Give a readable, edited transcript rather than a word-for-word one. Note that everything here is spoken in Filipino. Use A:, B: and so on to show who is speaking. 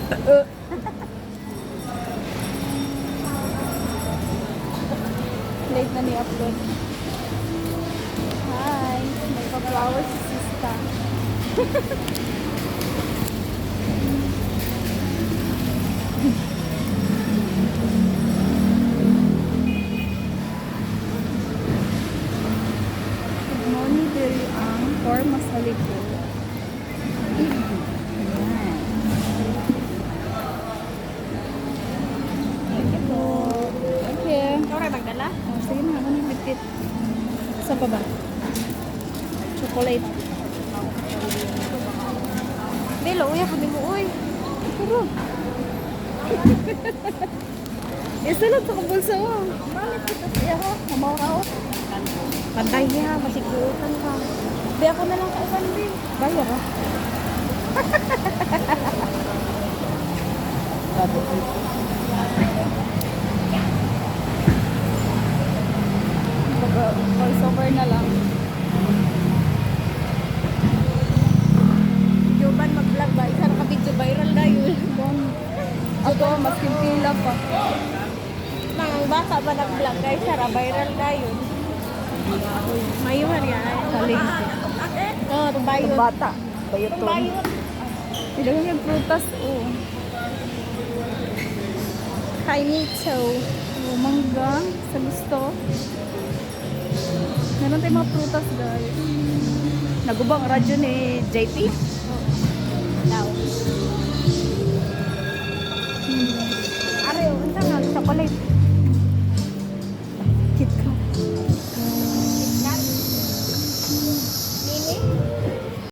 A: Late na ni-upload. Hi! May pa-flowers si Sista. Monitor ang forma sa likod. Ayan. Thank you po. Thank you.
B: Ikaw rin magdala?
A: Oh, sige na, ako nagbitit. Saan pa ba? Chocolate.
B: Dilo, uya po din mo, uy.
A: Puro. Isulod sa kabulsa mo.
B: Bakit ito siya ho?
A: Mamaw ka ako.
B: Panday niya, masigutan ka.
A: Di ako na lang kailan din. Bayar ha? Voice over na lang.
B: Joban mag-vlog ba? Isa ka video viral na yun.
A: Ako, mas pila pa.
B: Mga bata ba nag-vlog guys? Sara viral na yun. Mayuhan yan.
A: Kaling.
B: Oo, tubayot.
A: Bata. Bayoton.
B: Tubayot.
A: Ilagay yung prutas. Oh.
B: Kainito.
A: Oh, mangga. Sa gusto. Meron tayong mga prutas, guys. Nagubang radyo ni JP.
B: Daw. Are, unsa nga chocolate.